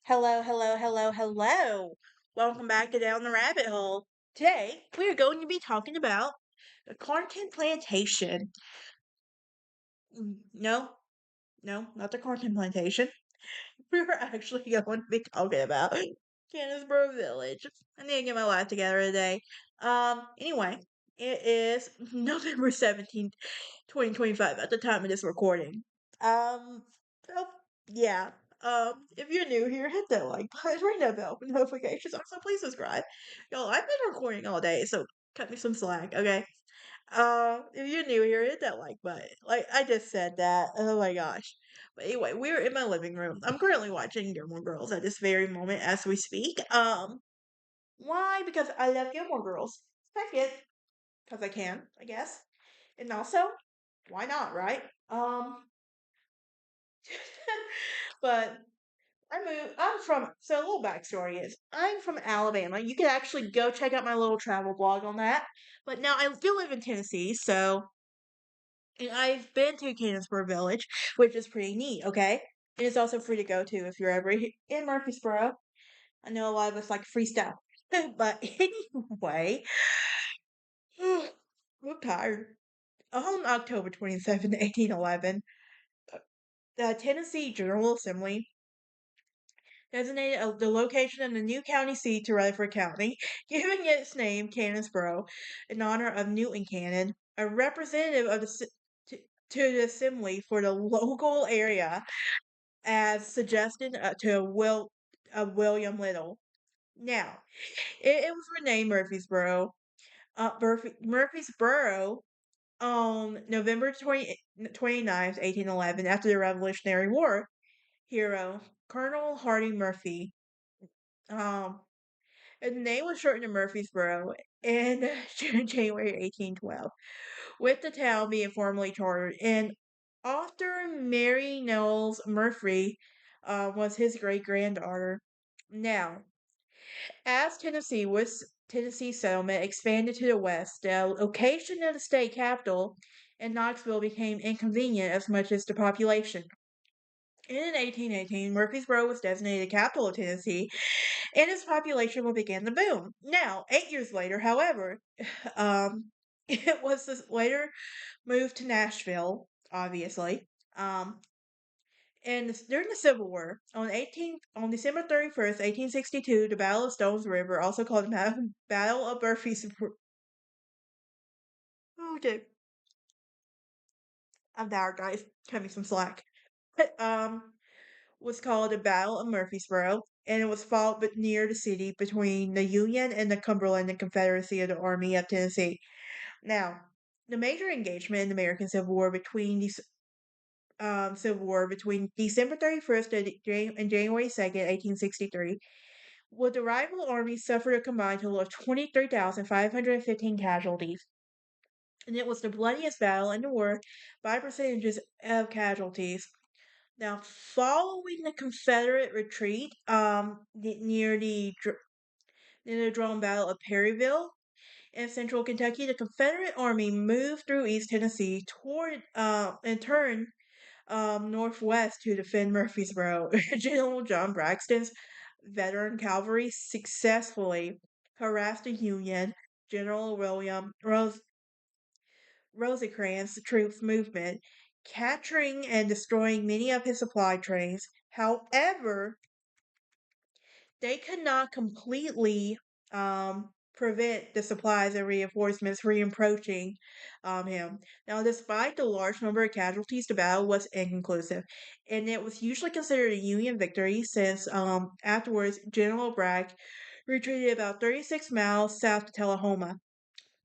Hello, hello, hello, hello. Welcome back to Down the Rabbit Hole. Today, we are going to be talking about the Cornton Plantation. No, no, not the Cornton Plantation. We're actually going to be talking about Cannonsburgh Village. I need to get my life together today. Anyway, it is November 17th, 2025 at the time of this recording. So, yeah. If you're new here, hit that like button, ring that bell for notifications. Also, please subscribe. Y'all, I've been recording all day, so cut me some slack, okay? If you're new here, hit that like button. Like I just said that. Oh my gosh. But anyway, we're in my living room. I'm currently watching Gilmore Girls at this very moment as we speak. Why? Because I love Gilmore Girls. Second, because I can, I guess. And also, why not, right? But so a little backstory is, I'm from Alabama. You can actually go check out my little travel blog on that. But now I do live in Tennessee, and I've been to Cannonsburgh Village, which is pretty neat, okay? And it's also free to go to if you're ever in Murfreesboro. I know a lot of us like free stuff. But anyway, I'm tired. On October 27th, 1811, the Tennessee General Assembly designated the location of the new county seat to Rutherford County, giving its name Cannonsboro in honor of Newton Cannon, a representative of to the assembly for the local area, as suggested William Little. Now, it was renamed Murfreesboro on November 29th, 1811, after the Revolutionary War hero Colonel Hardy Murphy. Um, and the name was shortened to Murfreesboro in January 1812, with the town being formally chartered. And author Mary Knowles Murphy was his great granddaughter. Now, as Tennessee settlement expanded to the west, the location of the state capital in Knoxville became inconvenient as much as the population. In 1818, Murfreesboro was designated the capital of Tennessee, and its population will begin to boom. Now, 8 years later, however, it was later moved to Nashville, obviously. And during the Civil War, on December 31st, 1862, the Battle of Stones River, also called the Battle of Murfreesboro. Okay, I'm tired, guys. Cut me some slack. um, was called the Battle of Murfreesboro, and it was fought near the city between the Union and the Cumberland and Confederacy of the Army of Tennessee. Now, the major engagement in the American Civil War between December 31st and January 2nd, 1863, would the rival armies suffered a combined total of 23,515 casualties. And it was the bloodiest battle in the war by percentages of casualties. Now, following the Confederate retreat, near the drawn battle of Perryville in central Kentucky, the Confederate Army moved through East Tennessee and turned northwest to defend Murfreesboro. General John Braxton's veteran cavalry successfully harassed the Union General William Rosecrans troops movement, capturing and destroying many of his supply trains. However, they could not completely prevent the supplies and reinforcements reapproaching him. Now, despite the large number of casualties, the battle was inconclusive, and it was usually considered a Union victory since afterwards General Bragg retreated about 36 miles south to Tullahoma.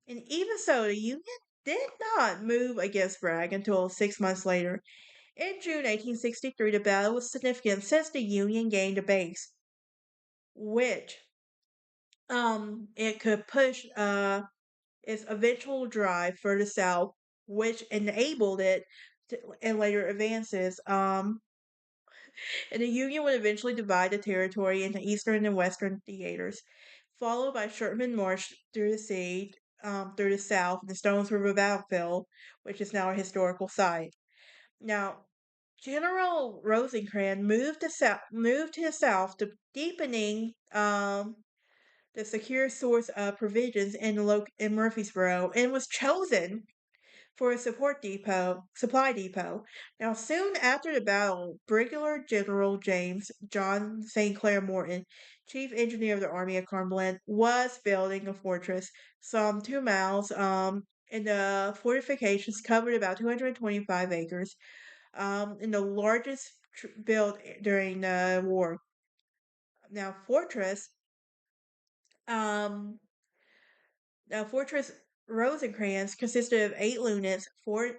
And even so, the Union did not move against Bragg until 6 months later. In June 1863, the battle was significant since the Union gained a base, which it could push its eventual drive further south, which enabled it in later advances. And the Union would eventually divide the territory into eastern and western theaters, followed by Sherman March through the sea, through the south, the Stones River battlefield, which is now a historical site. Now, General Rosecrans moved to the south to deepening the secure source of provisions in Murfreesboro and was chosen for a supply depot. Now, soon after the battle, Brigadier General James John St. Clair Morton, chief engineer of the Army of Cumberland, was building a fortress some 2 miles. And the fortifications covered about 225 acres, and the largest built during the war. Now, um, Fortress Rosencrantz consisted of 8 units, four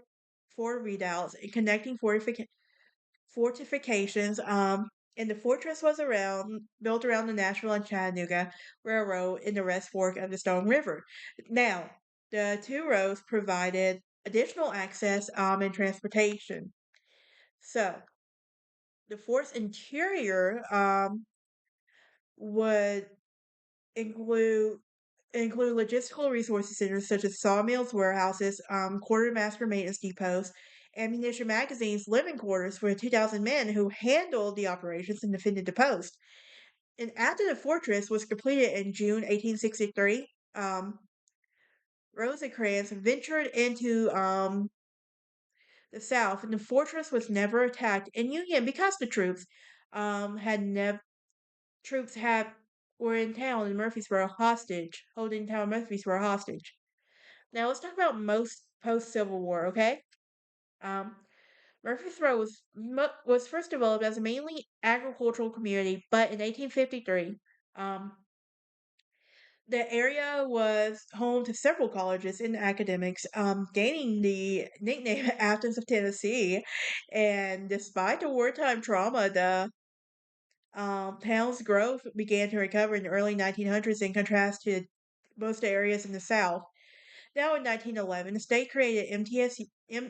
redoubts, and connecting fortifications. And the fortress was built around the Nashville and Chattanooga Railroad in the West Fork of the Stone River. Now, the two roads provided additional access and transportation. So, the fort's interior would include logistical resources centers such as sawmills, warehouses, quartermaster maintenance depots, ammunition magazines, living quarters for 2,000 men who handled the operations and defended the post. And after the fortress was completed in June 1863, Rosecrans ventured into the South, and the fortress was never attacked in Union because the had never troops had were in town in Murfreesboro hostage, holding town Murfreesboro hostage. Now let's talk about most post Civil War, okay? Um, Murfreesboro was first developed as a mainly agricultural community, but in 1853, um, the area was home to several colleges and academics, gaining the nickname Athens of Tennessee. And despite the wartime trauma, the town's growth began to recover in the early 1900s in contrast to most areas in the South. Now, in 1911, the state created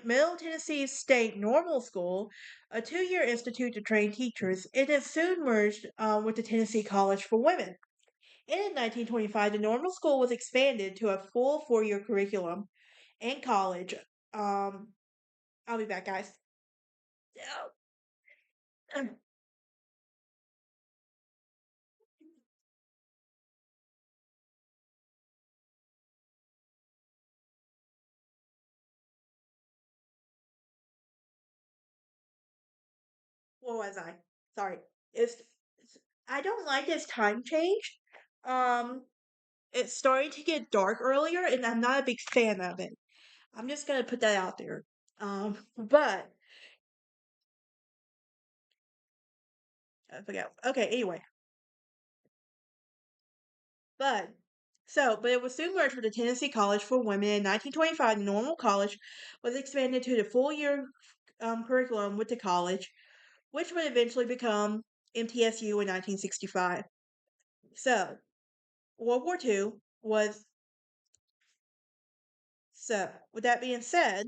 Middle Tennessee State Normal School, a 2-year institute to train teachers. It has soon merged with the Tennessee College for Women. And in 1925, the normal school was expanded to a full 4-year curriculum and college. Um, I'll be back, guys. What was I? Sorry. It's I don't like this time change. Um, it's starting to get dark earlier, and I'm not a big fan of it. I'm just gonna put that out there. But I forget. Okay, anyway, but but it was soon merged with the Tennessee College for Women in 1925. The normal college was expanded to the full year curriculum with the college, which would eventually become MTSU in 1965. So World War II was so. With that being said,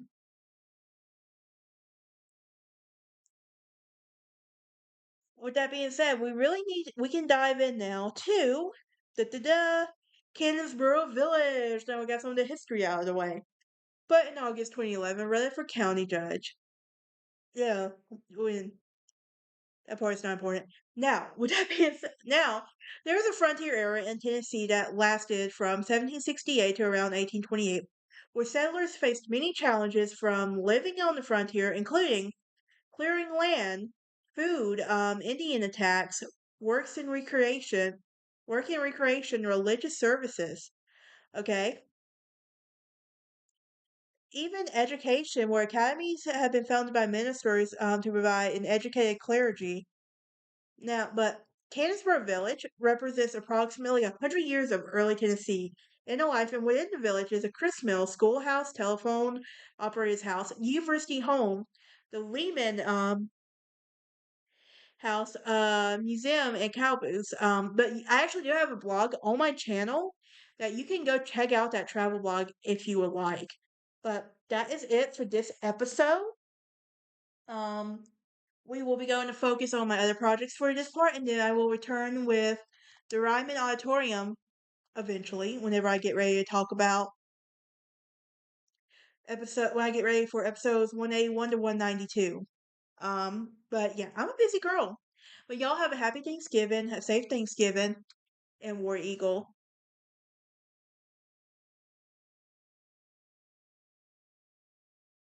we can dive in now to da da da Cannonsburgh Village. Now we got some of the history out of the way. But in August 2011, Rutherford County judge. Yeah, when that part is not important. Now, with that being said, there was a frontier era in Tennessee that lasted from 1768 to around 1828, where settlers faced many challenges from living on the frontier, including clearing land, food, Indian attacks, works in recreation, religious services. Okay, even education, where academies have been founded by ministers to provide an educated clergy. Now, but Cannonsburgh Village represents approximately 100 years of early Tennessee inner life, and within the village is a gristmill, schoolhouse, telephone operator's house, university home, the Lehman house, museum, and cow booths. But I actually do have a blog on my channel that you can go check out that travel blog if you would like. But that is it for this episode. Um, we will be going to focus on my other projects for this part, and then I will return with the Ryman Auditorium eventually, whenever I get ready to talk about when I get ready for episodes 181 to 192. But yeah, I'm a busy girl. But y'all have a happy Thanksgiving, a safe Thanksgiving, and War Eagle.